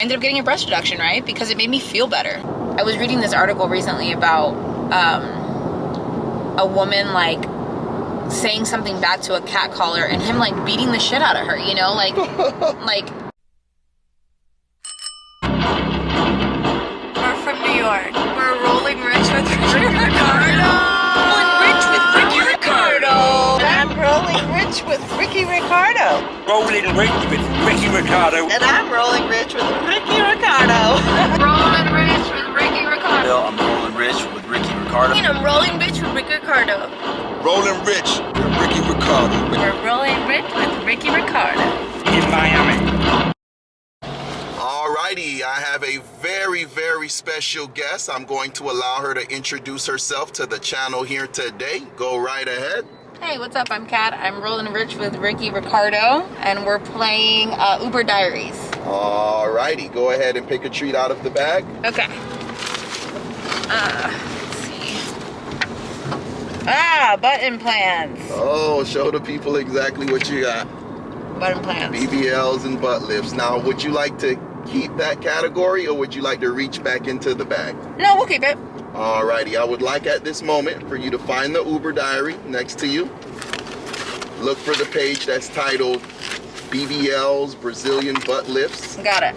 ended up getting a breast reduction, right? Because it made me feel better. I was reading this article recently about a woman like saying something back to a cat caller and him like beating the shit out of her, you know, like We're from New York. We're rolling rich with Ricky Ricardo. Rolling rich with Ricky Ricardo. And I'm rolling rich with Ricky Ricardo. Rolling rich with Ricky Ricardo. And I'm rolling rich with Ricky Ricardo. Rolling rich with Ricky Ricardo. I'm rolling rich with Ricky Ricardo. And I'm rolling rich with Ricky Ricardo. Rolling rich with Ricky Ricardo. We're rolling rich with Ricky Ricardo. In Miami. Alrighty, I have a very, very special guest. I'm going to allow her to introduce herself to the channel here today. Go right ahead. hey, what's up? I'm Kat. I'm rolling rich with Ricky Ricardo, and we're playing Uber Diaries. Alrighty, go ahead and pick a treat out of the bag. Okay. Let's see. Butt implants. Oh, show the people exactly what you got. Butt implants. BBLs and butt lifts. Now, would you like to keep that category, or would you like to reach back into the bag? No, we'll keep it. Alrighty, I would like at this moment for you to find the Uber diary next to you. Look for the page that's titled BBLs, Brazilian butt lifts. Got it.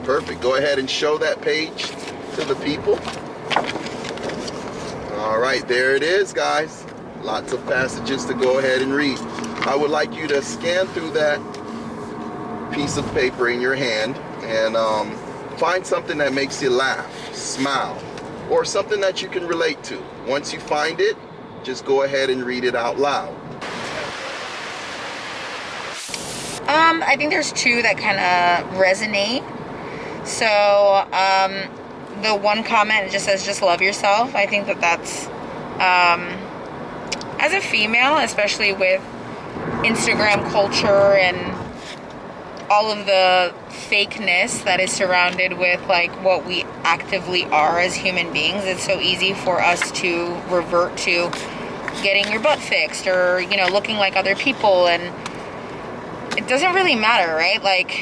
Perfect. Go ahead and show that page to the people. Alright, there it is, guys. Lots of passages to go ahead and read. I would like you to scan through that piece of paper in your hand and find something that makes you laugh, smile, or something that you can relate to. Once you find it, just go ahead and read it out loud. I think there's two that kind of resonate. So, the one comment just says, just love yourself. I think that that's, as a female, especially with Instagram culture and all of the fakeness that is surrounded with like what we actively are as human beings, it's so easy for us to revert to getting your butt fixed or, you know, looking like other people, and it doesn't really matter, right? Like,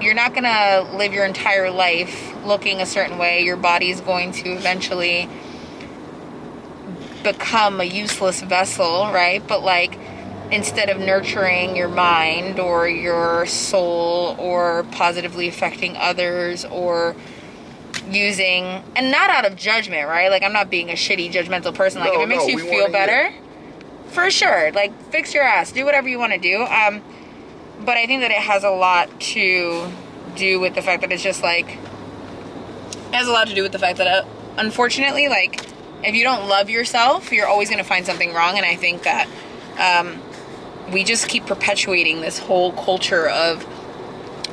you're not gonna live your entire life looking a certain way. Your body's going to eventually become a useless vessel, right? But like, instead of nurturing your mind or your soul or positively affecting others or using, and not out of judgment, right? Like, I'm not being a shitty judgmental person. Like, if it makes you feel better, for sure, like, fix your ass, do whatever you want to do. But I think that it has a lot to do with the fact that it's just like, it has a lot to do with the fact that unfortunately, like, if you don't love yourself, you're always going to find something wrong. And I think that we just keep perpetuating this whole culture of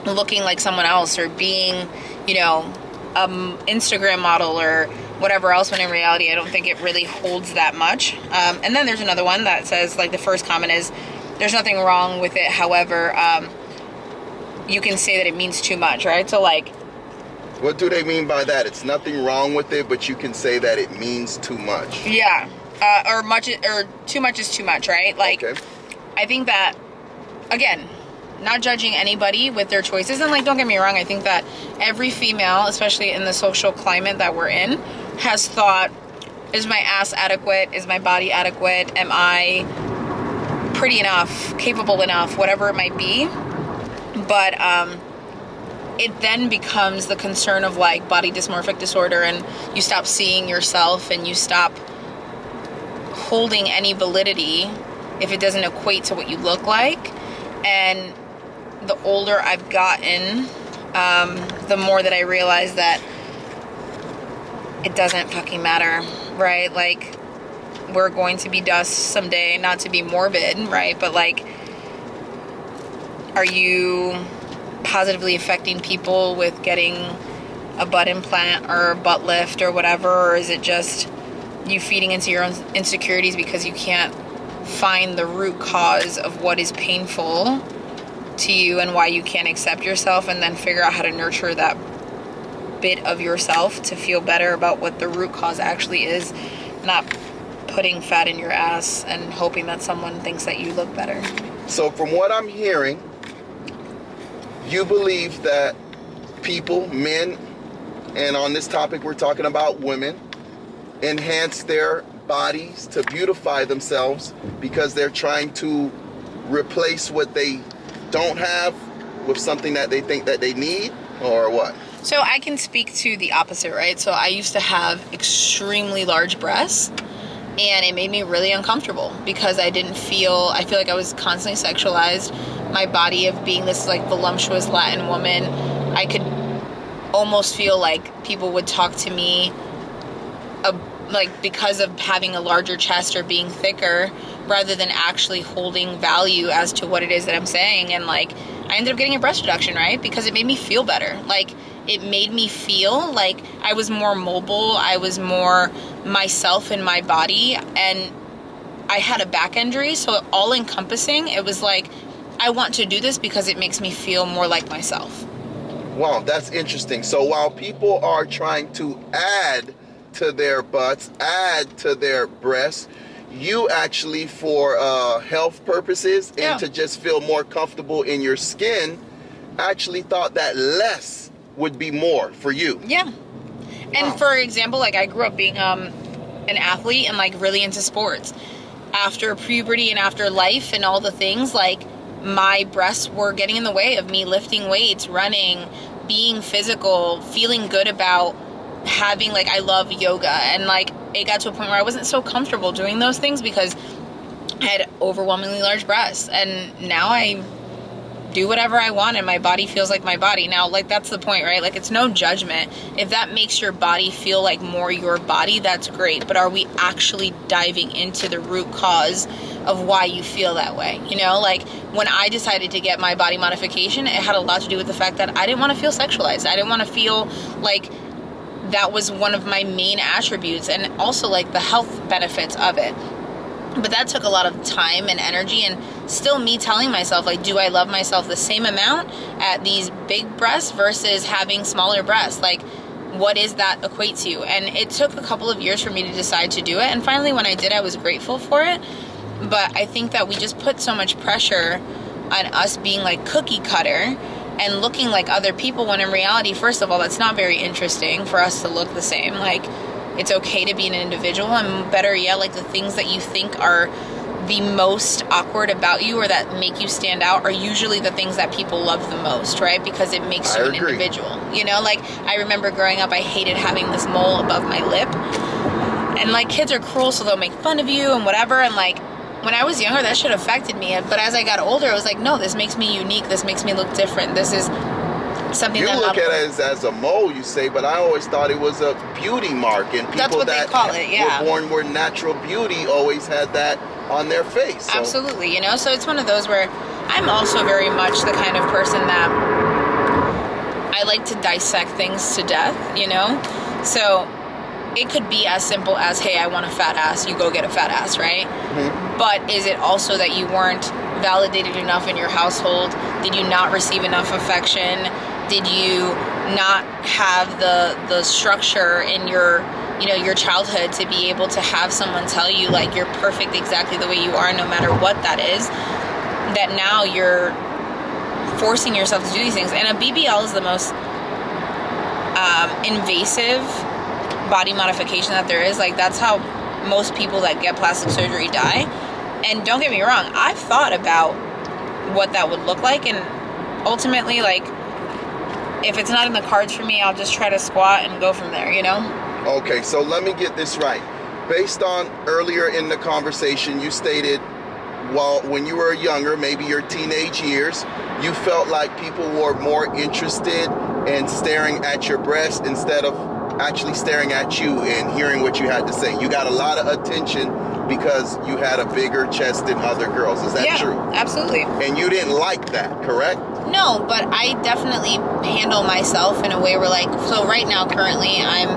looking like someone else or being, you know, Instagram model or whatever else, when in reality I don't think it really holds that much. And then there's another one that says, like, the first comment is, there's nothing wrong with it, however, you can say that it means too much, right? So, like, what do they mean by that? It's nothing wrong with it, but you can say that it means too much. Yeah, or too much is too much, right? Like, okay. I think that, again, not judging anybody with their choices, and like, don't get me wrong, I think that every female, especially in the social climate that we're in, has thought, is my ass adequate? Is my body adequate? Am I pretty enough, capable enough, whatever it might be? But it then becomes the concern of like body dysmorphic disorder, and you stop seeing yourself and you stop holding any validity if it doesn't equate to what you look like. And the older I've gotten, the more that I realize that it doesn't fucking matter, right? Like, we're going to be dust someday, not to be morbid, right? But like, are you positively affecting people with getting a butt implant or a butt lift or whatever? Or is it just you feeding into your own insecurities because you can't find the root cause of what is painful to you and why you can't accept yourself, and then figure out how to nurture that bit of yourself to feel better about what the root cause actually is, not putting fat in your ass and hoping that someone thinks that you look better. So from what I'm hearing, you believe that people, men, and on this topic we're talking about women, enhance their bodies to beautify themselves because they're trying to replace what they don't have with something that they think that they need, or what? So I can speak to the opposite, right? So I used to have extremely large breasts, and it made me really uncomfortable because I feel like I was constantly sexualized. My body of being this like voluptuous Latin woman, I could almost feel like people would talk to me like because of having a larger chest or being thicker, rather than actually holding value as to what it is that I'm saying. And like I ended up getting a breast reduction, right? Because it made me feel better. Like it made me feel like I was more mobile, I was more myself in my body, and I had a back injury, so all encompassing, it was like I want to do this because it makes me feel more like myself. Wow, that's interesting. So while people are trying to add to their butts, add to their breasts, you actually, for health purposes and to just feel more comfortable in your skin, actually thought that less would be more for you. Yeah. Wow. And for example, like I grew up being an athlete and like really into sports. After puberty and after life and all the things, like my breasts were getting in the way of me lifting weights, running, being physical, feeling good about having, like, I love yoga, and like it got to a point where I wasn't so comfortable doing those things because I had overwhelmingly large breasts, and now I do whatever I want and my body feels like my body. Now, like, that's the point, right? Like, it's no judgment. If that makes your body feel like more your body, that's great, but are we actually diving into the root cause of why you feel that way? You know, like when I decided to get my body modification, it had a lot to do with the fact that I didn't want to feel sexualized. I didn't want to feel like that was one of my main attributes, and also like the health benefits of it. But that took a lot of time and energy, and still me telling myself, like, do I love myself the same amount at these big breasts versus having smaller breasts? Like, what is that equate to? And it took a couple of years for me to decide to do it, and finally when I did, I was grateful for it. But I think that we just put so much pressure on us being like cookie cutter and looking like other people, when in reality, first of all, that's not very interesting for us to look the same. Like, it's okay to be an individual, and better yet, like the things that you think are the most awkward about you or that make you stand out are usually the things that people love the most, right? Because it makes you an individual. You know, like I remember growing up, I hated having this mole above my lip, and like kids are cruel, so they'll make fun of you and whatever, and like when I was younger, that shit affected me. But as I got older, I was like, no, this makes me unique. This makes me look different. This is something you that look at it as a mole, you say, but I always thought it was a beauty mark, and people that's what that they call it, yeah. were born with natural beauty always had that on their face. So. Absolutely, you know. So it's one of those where I'm also very much the kind of person that I like to dissect things to death, you know. So it could be as simple as, hey, I want a fat ass, you go get a fat ass, right? Mm-hmm. But is it also that you weren't validated enough in your household? Did you not receive enough affection? Did you not have the structure in your, you know, your childhood to be able to have someone tell you like you're perfect exactly the way you are, no matter what that is, that now you're forcing yourself to do these things? And a BBL is the most invasive body modification that there is. Like, that's how most people that get plastic surgery die. And don't get me wrong, I've thought about what that would look like, and ultimately, like, if it's not in the cards for me, I'll just try to squat and go from there, you know? Okay, so let me get this right. Based on earlier in the conversation, you stated, well, when you were younger, maybe your teenage years, you felt like people were more interested in staring at your breast instead of actually staring at you and hearing what you had to say. You got a lot of attention because you had a bigger chest than other girls. Is that true? Yeah, absolutely. And you didn't like that, correct? No, but I definitely handle myself in a way where, like, so right now, currently, I'm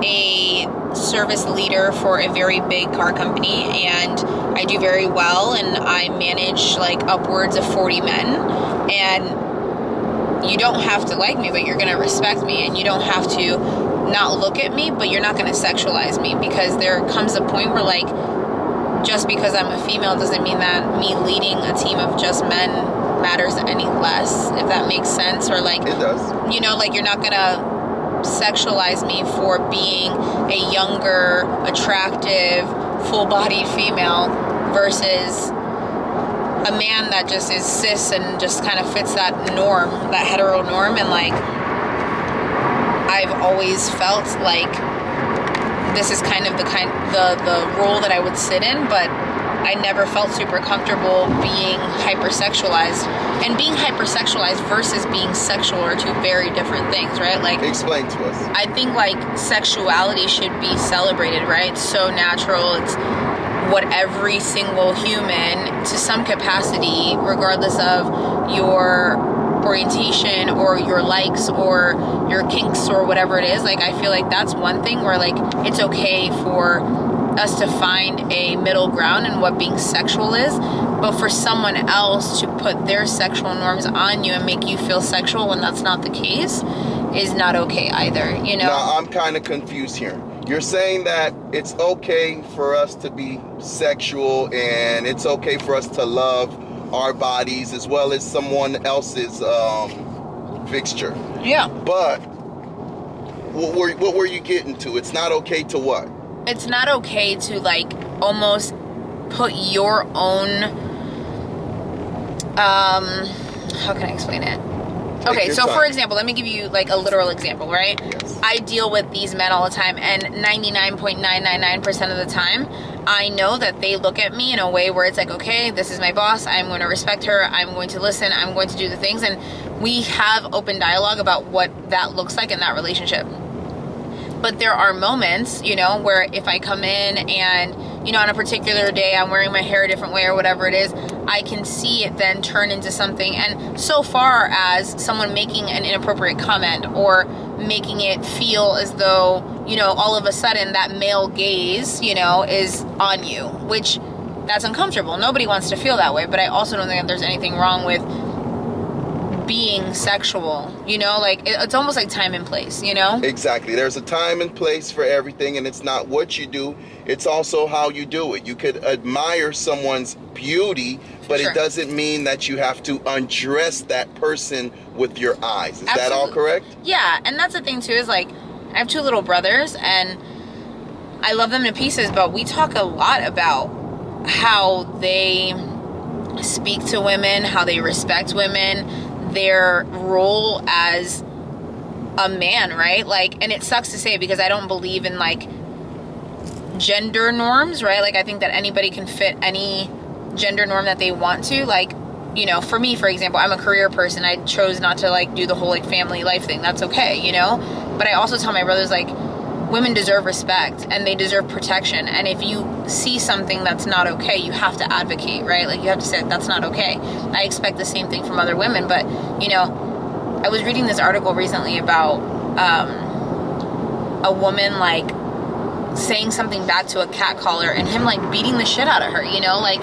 a service leader for a very big car company, and I do very well, and I manage, like, upwards of 40 men, and you don't have to like me, but you're going to respect me, and you don't have to not look at me, but you're not going to sexualize me, because there comes a point where, like, just because I'm a female doesn't mean that me leading a team of just men matters any less, if that makes sense. Or like, It does. you know, like you're not gonna sexualize me for being a younger, attractive, full-bodied female versus a man that just is cis and just kind of fits that norm, that hetero norm. And like, I've always felt like this is kind of the role that I would sit in, but I never felt super comfortable being hypersexualized. And being hypersexualized versus being sexual are two very different things, right? Like, Explain to us. I think like sexuality should be celebrated, right? It's so natural. It's what every single human, to some capacity, regardless of your orientation or your likes or your kinks or whatever it is, like I feel like that's one thing where like it's okay for us to find a middle ground in what being sexual is, but for someone else to put their sexual norms on you and make you feel sexual when that's not the case is not okay either, you know? Now, I'm kind of confused here. You're saying that it's okay for us to be sexual and it's okay for us to love our bodies as well as someone else's fixture. Yeah. But what were you getting to? It's not okay to what? It's not okay to like almost put your own how can I explain it? Okay, so for example, let me give you like a literal example, right? Yes. I deal with these men all the time, and 99.999% of the time, I know that they look at me in a way where it's like, okay, this is my boss, I'm going to respect her, I'm going to listen, I'm going to do the things, and we have open dialogue about what that looks like in that relationship. But there are moments, you know, where if I come in and, you know, on a particular day I'm wearing my hair a different way or whatever it is, I can see it then turn into something. And so far as someone making an inappropriate comment or making it feel as though, you know, all of a sudden that male gaze, you know, is on you, which that's uncomfortable. Nobody wants to feel that way. But I also don't think that there's anything wrong with being sexual, you know, like it's almost like time and place, you know? Exactly. There's a time and place for everything, and it's not what you do, it's also how you do it. You could admire someone's beauty, but Sure. it doesn't mean that you have to undress that person with your eyes. Is that all Absolutely. correct? Yeah, and that's the thing too, is like I have two little brothers and I love them to pieces, but we talk a lot about how they speak to women, how they respect women, their role as a man, right? Like, and it sucks to say because I don't believe in like gender norms, right? Like I think that anybody can fit any gender norm that they want to. Like, you know, for me, for example, I'm a career person. I chose not to like do the whole like family life thing. That's okay, you know? But I also tell my brothers like women deserve respect and they deserve protection. And if you see something that's not okay, you have to advocate, right? Like you have to say that's not okay. I expect the same thing from other women. But, you know, I was reading this article recently about a woman like saying something back to a cat caller and him like beating the shit out of her, you know? Like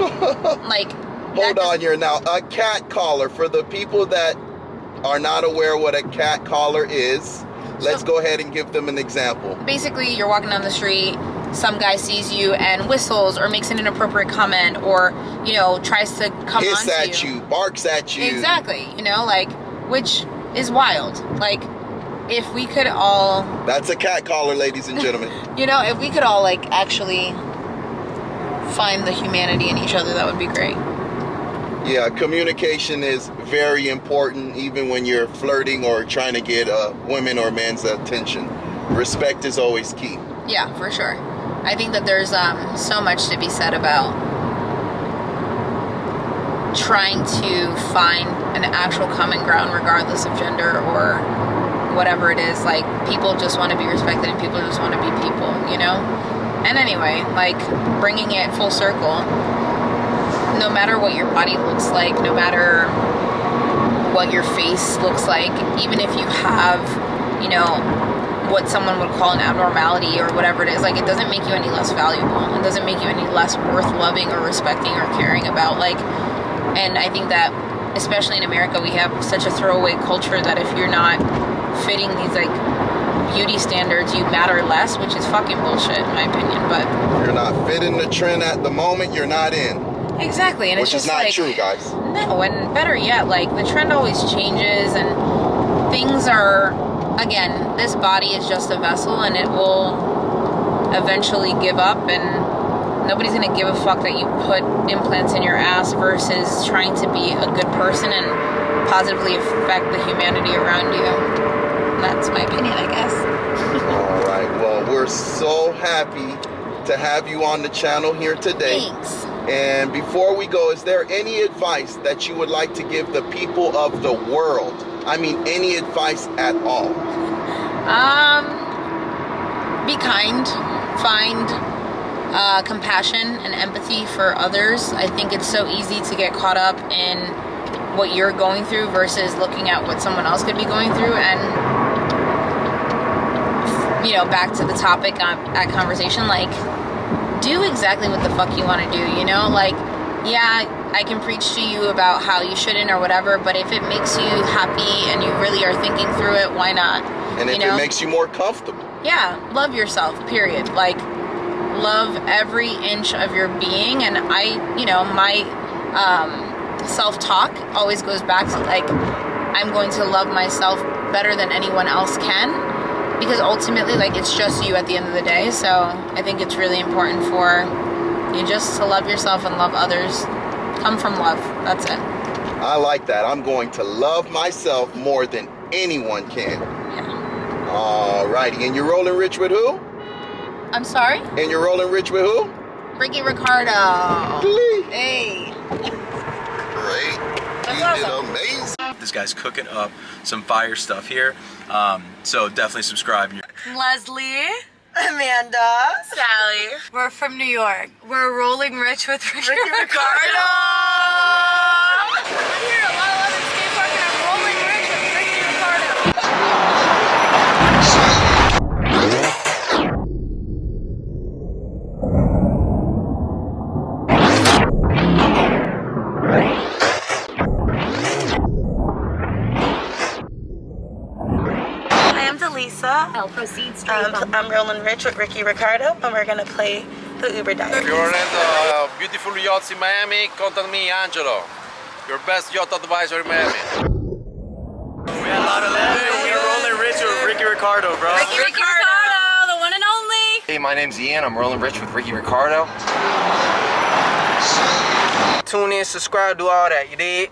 Hold on here now. A cat caller, for the people that are not aware what a cat caller is, let's go ahead and give them an example. Basically, you're walking down the street, some guy sees you and whistles or makes an inappropriate comment or, you know, tries to come Hiss on at you, barks at you. Exactly, you know, like, which is wild. Like, if we could all... That's a cat caller, ladies and gentlemen. You know, if we could all, like, actually find the humanity in each other, that would be great. Yeah, communication is very important even when you're flirting or trying to get women or men's attention. Respect is always key. Yeah, for sure. I think that there's so much to be said about trying to find an actual common ground regardless of gender or whatever it is. Like, people just want to be respected and people just want to be people, you know? And anyway, like, bringing it full circle, no matter what your body looks like, no matter what your face looks like, even if you have, you know, what someone would call an abnormality or whatever it is, like, it doesn't make you any less valuable. It doesn't make you any less worth loving or respecting or caring about. Like, and I think that, especially in America, we have such a throwaway culture that if you're not fitting these, like, beauty standards, you matter less, which is fucking bullshit, in my opinion. But if you're not fitting the trend at the moment, you're not in. Exactly, and which it's just is not like, true, guys. No, and better yet, like, the trend always changes, and things are, again, this body is just a vessel, and it will eventually give up, and nobody's gonna give a fuck that you put implants in your ass versus trying to be a good person and positively affect the humanity around you. That's my opinion, I guess. All right, well, we're so happy to have you on the channel here today. Thanks. And before we go, is there any advice that you would like to give the people of the world? I mean, any advice at all? Be kind. Find compassion and empathy for others. I think it's so easy to get caught up in what you're going through versus looking at what someone else could be going through. And, you know, back to the topic at conversation, like, do exactly what the fuck you want to do, you know? Like, yeah, I can preach to you about how you shouldn't or whatever, but if it makes you happy and you really are thinking through it, why not? And if it makes you more comfortable. Yeah, love yourself, period. Like, love every inch of your being. And I, you know, my self-talk always goes back to, like, I'm going to love myself better than anyone else can, because ultimately, like, it's just you at the end of the day. So I think it's really important for you just to love yourself and love others. Come from love. That's it. I like that. I'm going to love myself more than anyone can. Yeah. All righty. And you're rolling rich with who? I'm sorry? And you're rolling rich with who? Ricky Ricardo. Glee. Hey. Great. That's You awesome. did amazing. This guy's cooking up some fire stuff here. So definitely subscribe. Leslie. Amanda. Sally. We're from New York. We're rolling rich with Ricky Ricardo. I'm here at Lala London Skate Park and I'm rolling rich with Ricky Ricardo. I'll proceed straight I'm rolling rich with Ricky Ricardo, and we're gonna play the Uber Dive. If you're into beautiful yachts in Miami, contact me, Angelo. Your best yacht advisor in Miami. We're rolling rich with Ricky Ricardo, bro. Ricky Ricardo, the one and only. Hey, my name's Ian. I'm rolling rich with Ricky Ricardo. Tune in, subscribe, do all that, you dig?